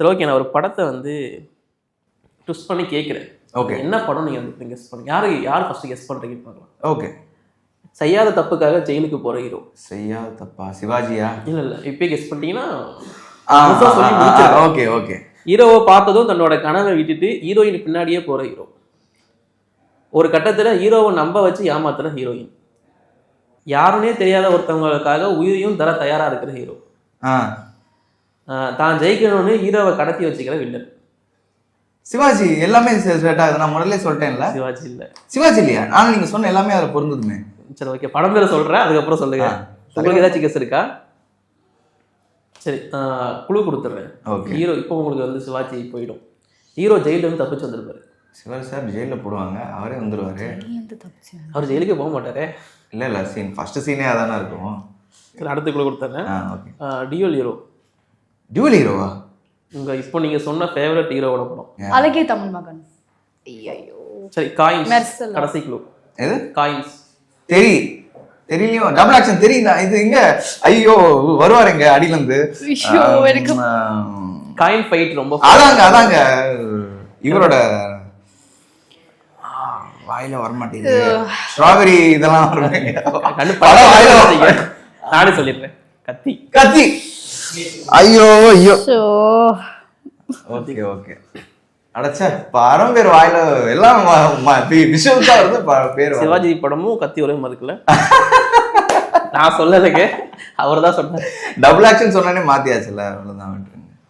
சரி ஓகே, நான் ஒரு படத்தை வந்து ட்விஸ்ட் பண்ணி கேட்குறேன். ஓகே, என்ன படம் நீங்கள் வந்து கெஸ் பண்ணுங்க. யார் ஃபர்ஸ்ட் கெஸ் பண்ணுறீங்கன்னு பார்க்கலாம். ஓகே. செய்யாத தப்புக்காக ஜெயிலுக்கு போகிற ஹீரோ. செய்யாத தப்பா? சிவாஜியா? இல்லை இப்பயே கெஸ் பண்ணிட்டீங்கன்னா ஓகே ஓகே. ஹீரோவை பார்த்ததும் தன்னோட கனவை விட்டுட்டு ஹீரோயின் பின்னாடியே போகிற ஹீரோ. ஒரு கட்டத்தில் ஹீரோவை நம்ப வச்சு ஏமாத்துற ஹீரோயின். யாருன்னே தெரியாத ஒருத்தவங்களுக்காக உயிரையும் தர தயாராக இருக்கிற ஹீரோ. தான் ஜெயிக்கணும்னு ஹீரோவை கடத்தி வச்சுக்கிற வில்லன். சிவாஜி. எல்லாமே செட் ஆகுது. நான் முதல்ல சொல்லிட்டேன்ல. சிவாஜி இல்லை. சிவாஜி இல்லையா? நான் நீங்கள் சொன்ன எல்லாமே அதில் பொருந்ததுமே. சரி ஓகே, படம் பேரை சொல்கிறேன், அதுக்கப்புறம் சொல்லுங்க. உங்களுக்கு ஏதாச்சும் கெஸ் இருக்கா? சரி, குழு கொடுத்துட்றேன். ஓகே. ஹீரோ இப்போ உங்களுக்கு வந்து சிவாஜி போயிடும். ஹீரோ ஜெயிலேருந்து தப்பிச்சு வந்திருப்பாரு. சிவாஜி சார் ஜெயிலில் போடுவாங்க, அவரே வந்துடுவார். அவர் ஜெயிலுக்கு போக மாட்டாரே. இல்லை சீன் ஃபர்ஸ்ட் சீனே அதானே இருக்கும். சரி, அடுத்த குழு கொடுத்துட்றேன். ஓகே. Dual hero. டியூல் ஹீரோவா? இப்போ நீங்கள் சொன்ன ஃபேவரட் ஹீரோவோட படம். அழகே தமிழ் மகன். ஐயோ. சரி, காயின்ஸ். கடைசி குழு. எது? காயின்ஸ். தெரியலையோ? டபுள் ஆக்ஷன் தெரியுதா? இது இங்க ஐயோ வருவாரு இங்க அடியிலிருந்து. காயின் ஃபைட் ரொம்ப. அதாங்க இவரோட வாயில வரமாட்டேங்குது. ஸ்ட்ராபெரி இதெல்லாம் நானே சொல்லிடுறேன். கத்தி. ஐயோ. ஓகே. அடைச்ச பரம் பேர் வாயில எல்லாம் விஷுவல்ஸா வருது பேர். சிவாஜி படமும் கத்தி ஒரே மாதிரி இருக்குல்ல. நான் சொல்லதுக்கு அவர் தான் சொன்னார். டபுள் ஆக்ஷன் சொன்னானே மாத்தியாச்சுல்ல, அவ்வளவுதான்.